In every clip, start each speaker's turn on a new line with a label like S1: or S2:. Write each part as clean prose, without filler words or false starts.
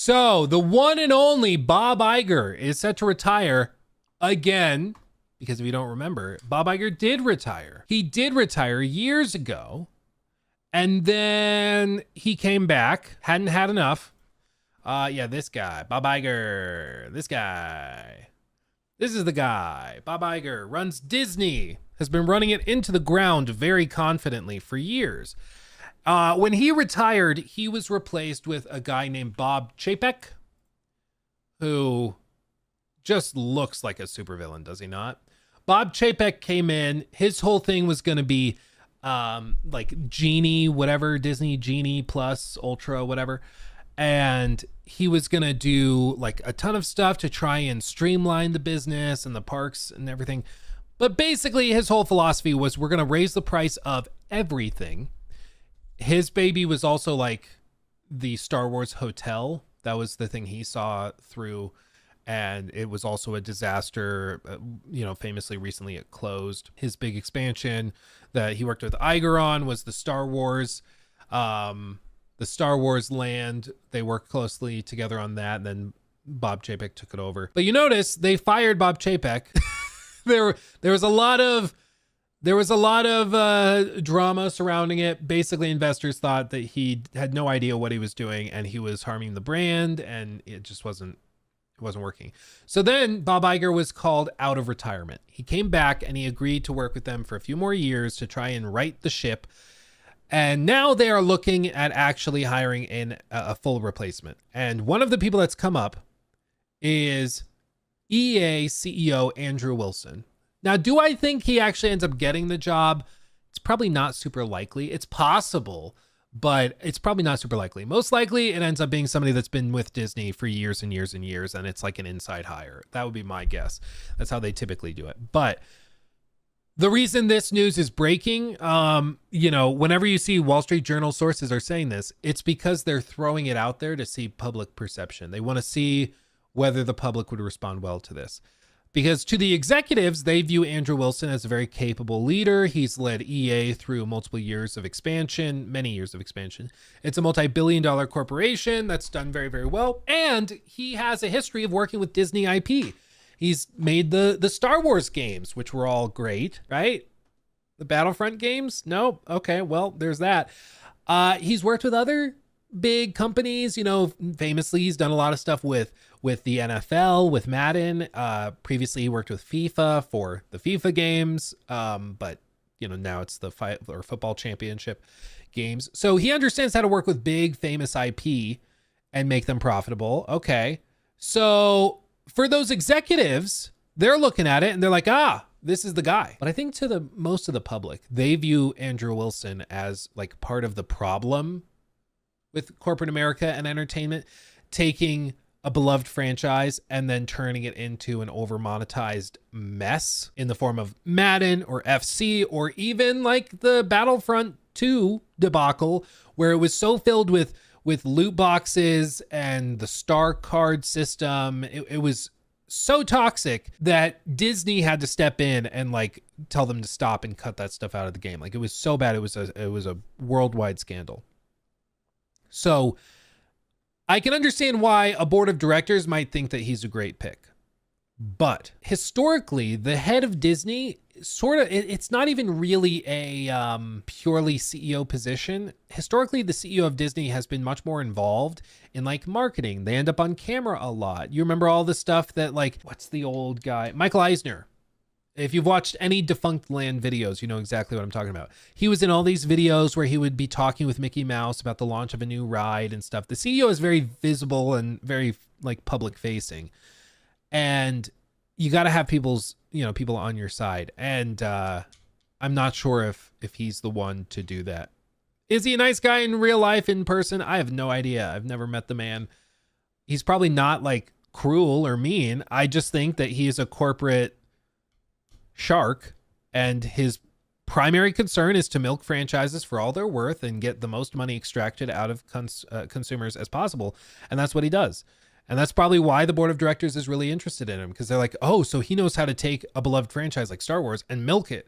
S1: So the one and only Bob Iger is set to retire again, because if you don't remember, Bob Iger did retire. He did retire years ago, and then he came back, hadn't had enough. Yeah, this guy, Bob Iger, this guy. This is the guy. Bob Iger runs Disney, has been running it into the ground very confidently for years. When he retired, he was replaced with a guy named Bob Chapek, who just looks like a supervillain, does he not? Bob Chapek came in. His whole thing was going to be like Genie, whatever, Disney Genie Plus, Ultra, whatever. And he was going to do like a ton of stuff to try and streamline the business and the parks and everything. But basically his whole philosophy was we're going to raise the price of everything. His baby was also like the Star Wars hotel. That was the thing he saw through. And it was also a disaster. Famously recently it closed. His big expansion that he worked with Iger on was the Star Wars land. They worked closely together on that. And then Bob Chapek took it over. But you notice they fired Bob Chapek. there was a lot of drama surrounding it. Basically, investors thought that he had no idea what he was doing and he was harming the brand, and it just wasn't working. So then Bob Iger was called out of retirement. He came back and he agreed to work with them for a few more years to try and right the ship. And now they are looking at actually hiring in a full replacement. And one of the people that's come up is EA CEO Andrew Wilson. Now, do I think he actually ends up getting the job? It's probably not super likely. It's possible, but it's probably not super likely. Most likely it ends up being somebody that's been with Disney for years and years and years, and it's like an inside hire. That would be my guess. That's how they typically do it. But the reason this news is breaking, whenever you see Wall Street Journal sources are saying this, it's because they're throwing it out there to see public perception. They want to see whether the public would respond well to this. Because to the executives, they view Andrew Wilson as a very capable leader. He's led EA through multiple years of expansion, many years of expansion. It's a multi-billion-dollar corporation that's done very, very well. And he has a history of working with Disney IP. He's made the Star Wars games, which were all great, right? The Battlefront games? No? Okay, well, there's that. He's worked with other big companies. Famously, he's done a lot of stuff with the NFL, with Madden. Previously, he worked with FIFA for the FIFA games. But now it's the football championship games. So he understands how to work with big, famous IP and make them profitable. Okay. So for those executives, they're looking at it and they're like, this is the guy. But I think to most of the public, they view Andrew Wilson as like part of the problem with corporate America and entertainment, taking a beloved franchise and then turning it into an over monetized mess in the form of Madden or FC, or even like the Battlefront 2 debacle, where it was so filled with loot boxes and the star card system. It was so toxic that Disney had to step in and like tell them to stop and cut that stuff out of the game. Like, it was so bad. It was a worldwide scandal. So I can understand why a board of directors might think that he's a great pick. But historically, the head of Disney it's not even really a purely CEO position. Historically, the CEO of Disney has been much more involved in like marketing. They end up on camera a lot. You remember all the stuff that like, what's the old guy? Michael Eisner. If you've watched any Defunct Land videos, you know exactly what I'm talking about. He was in all these videos where he would be talking with Mickey Mouse about the launch of a new ride and stuff. The CEO is very visible and very like public facing. And you got to have people on your side. And I'm not sure if he's the one to do that. Is he a nice guy in real life, in person? I have no idea. I've never met the man. He's probably not like cruel or mean. I just think that he is a corporate shark, and his primary concern is to milk franchises for all they're worth and get the most money extracted out of consumers as possible. And that's what he does. And that's probably why the board of directors is really interested in him, because they're like, oh, so he knows how to take a beloved franchise like Star Wars and milk it.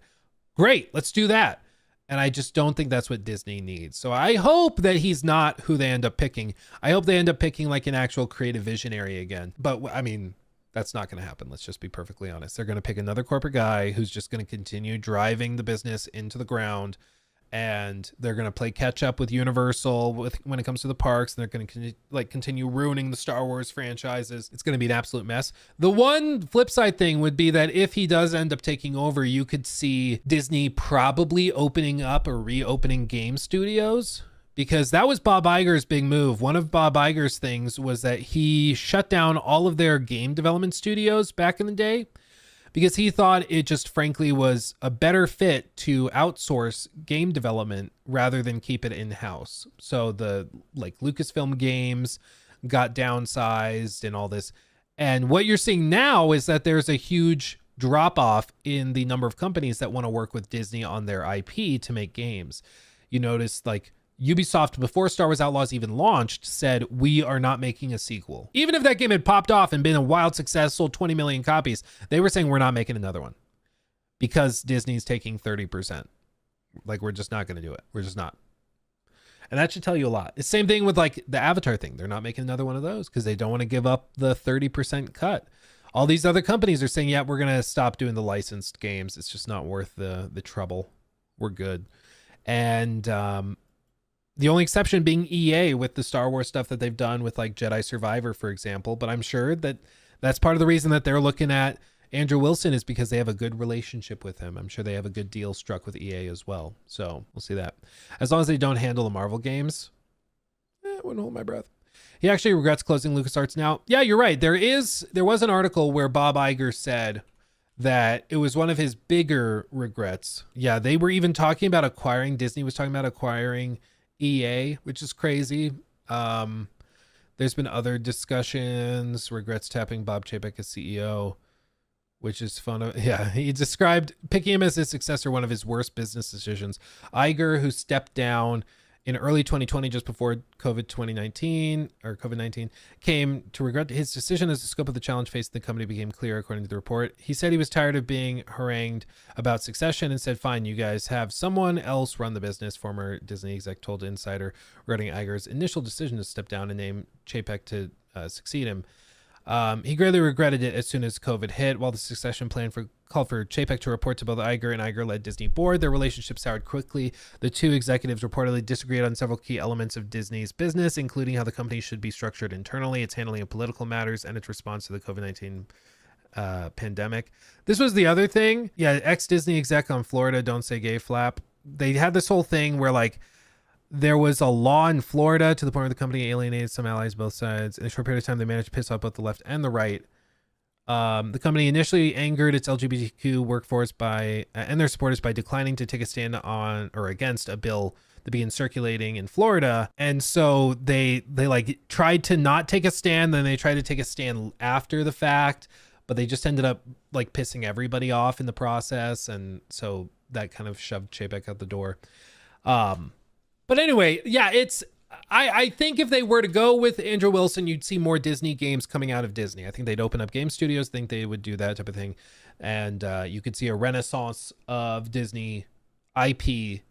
S1: Great, let's do that. And I just don't think that's what Disney needs. So I hope that he's not who they end up picking. I hope they end up picking like an actual creative visionary again. But I mean, that's not going to happen. Let's just be perfectly honest. They're going to pick another corporate guy who's just going to continue driving the business into the ground. And they're going to play catch up with Universal when it comes to the parks. And they're going to continue ruining the Star Wars franchises. It's going to be an absolute mess. The one flip side thing would be that if he does end up taking over, you could see Disney probably opening up or reopening game studios, because that was Bob Iger's big move. One of Bob Iger's things was that he shut down all of their game development studios back in the day, because he thought it just frankly was a better fit to outsource game development rather than keep it in-house. So the like Lucasfilm games got downsized and all this. And what you're seeing now is that there's a huge drop off in the number of companies that want to work with Disney on their IP to make games. You notice like Ubisoft, before Star Wars Outlaws even launched, said, we are not making a sequel. Even if that game had popped off and been a wild success, sold 20 million copies, they were saying, we're not making another one because Disney's taking 30%. Like, we're just not going to do it. We're just not. And that should tell you a lot. It's the same thing with like the Avatar thing. They're not making another one of those because they don't want to give up the 30% cut. All these other companies are saying, yeah, we're going to stop doing the licensed games. It's just not worth the trouble. We're good. And, the only exception being EA with the Star Wars stuff that they've done with like Jedi Survivor, for example. But I'm sure that that's part of the reason that they're looking at Andrew Wilson is because they have a good relationship with him. I'm sure they have a good deal struck with EA as well. So we'll see that. As long as they don't handle the Marvel games, I wouldn't hold my breath. He actually regrets closing LucasArts now. Yeah, you're right. There was an article where Bob Iger said that it was one of his bigger regrets. Yeah, they were even talking about acquiring, Disney was talking about acquiring EA, which is crazy. There's been other discussions, regrets tapping Bob Chapek as CEO, which is fun. Yeah, he described picking him as his successor one of his worst business decisions. Iger, who stepped down in early 2020, just before COVID-19 came to regret his decision as the scope of the challenge facing the company became clear, according to the report. He said he was tired of being harangued about succession and said, fine, you guys have someone else run the business. Former Disney exec told Insider regarding Iger's initial decision to step down and name Chapek to succeed him. He greatly regretted it as soon as COVID hit. While the succession plan called for Chapek to report to both Iger and Iger-led Disney board, their relationship soured quickly. The two executives reportedly disagreed on several key elements of Disney's business, including how the company should be structured internally, its handling of political matters, and its response to the COVID-19 pandemic. This was the other thing. Yeah, ex-Disney exec on Florida, Don't Say Gay flap. They had this whole thing where like there was a law in Florida to the point where the company alienated some allies both sides. In a short period of time, they managed to piss off both the left and the right. The company initially angered its LGBTQ workforce and their supporters by declining to take a stand on or against a bill that began circulating in Florida. And so they like tried to not take a stand, then they tried to take a stand after the fact, but they just ended up like pissing everybody off in the process. And so that kind of shoved Chapek out the door. But anyway, yeah, I think if they were to go with Andrew Wilson, you'd see more Disney games coming out of Disney. I think they'd open up game studios, think they would do that type of thing. And you could see a renaissance of Disney IP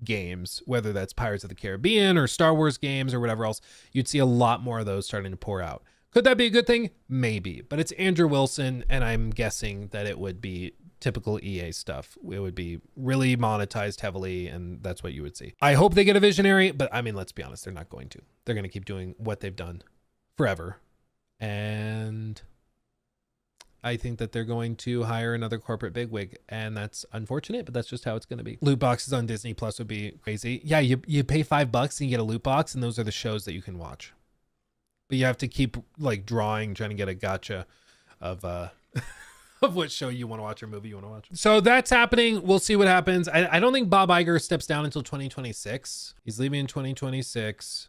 S1: games, whether that's Pirates of the Caribbean or Star Wars games or whatever else. You'd see a lot more of those starting to pour out. Could that be a good thing? Maybe. But it's Andrew Wilson, and I'm guessing that it would be typical EA stuff. It would be really monetized heavily, and that's what you would see. I hope they get a visionary, but I mean, let's be honest, they're not going to. They're going to keep doing what they've done forever. And I think that they're going to hire another corporate bigwig, and that's unfortunate, but that's just how it's going to be. Loot boxes on Disney Plus would be crazy. Yeah, you pay $5 and you get a loot box, and those are the shows that you can watch. But you have to keep like trying to get a gotcha of of what show you want to watch or movie you want to watch. So that's happening. We'll see what happens. I don't think Bob Iger steps down until 2026. He's leaving in 2026.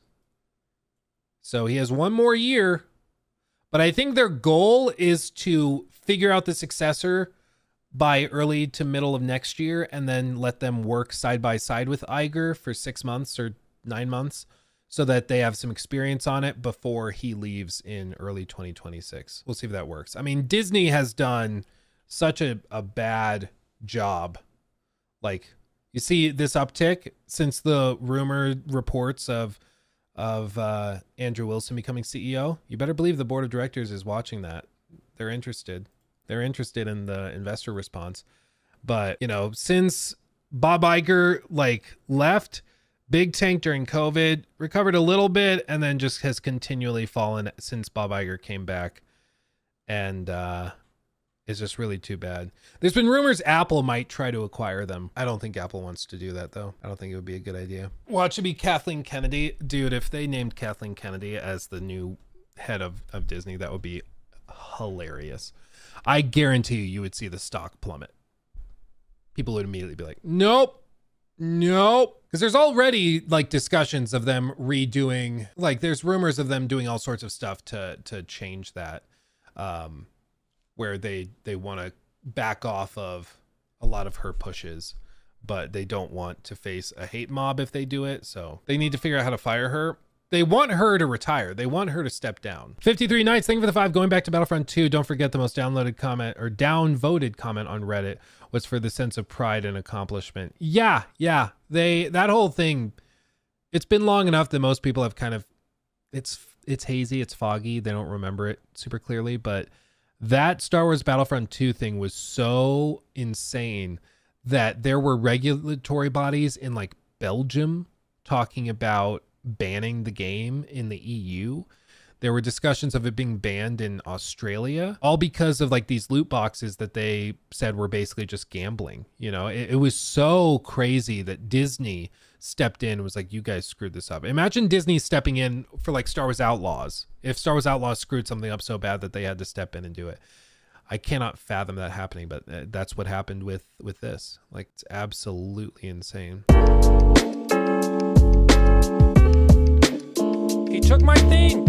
S1: So he has one more year. But I think their goal is to figure out the successor by early to middle of next year and then let them work side by side with Iger for 6 months or 9 months so that they have some experience on it before he leaves in early 2026. We'll see if that works. I mean, Disney has done such a bad job, like You see this uptick since the rumored reports of Andrew Wilson becoming CEO. You better believe the board of directors is watching that. They're interested. They're interested in the investor response. But, you know, since Bob Iger like left, big tank during COVID, recovered a little bit, and then just has continually fallen since Bob Iger came back. And it's just really too bad. There's been rumors Apple might try to acquire them. I don't think Apple wants to do that, though. I don't think it would be a good idea. Watch it be Kathleen Kennedy. Dude, if they named Kathleen Kennedy as the new head of Disney, that would be hilarious. I guarantee you would see the stock plummet. People would immediately be like, nope. Because there's already like discussions of them redoing, like there's rumors of them doing all sorts of stuff to change that. Where they want to back off of a lot of her pushes, but they don't want to face a hate mob if they do it. So they need to figure out how to fire her. They want her to retire. They want her to step down. 53 Nights, thank you for the 5. Going back to Battlefront 2, don't forget the most downvoted comment on Reddit was for the sense of pride and accomplishment. Yeah. That whole thing, it's been long enough that most people have kind of, it's hazy, it's foggy. They don't remember it super clearly, but that Star Wars Battlefront 2 thing was so insane that there were regulatory bodies in like Belgium talking about banning the game in the EU. There were discussions of it being banned in Australia, all because of like these loot boxes that they said were basically just gambling. You know, it was so crazy that Disney stepped in and was like, you guys screwed this up. Imagine Disney stepping in for like Star Wars Outlaws. If Star Wars Outlaws screwed something up so bad that they had to step in and do it. I cannot fathom that happening, but that's what happened with this. Like, it's absolutely insane. He took my thing.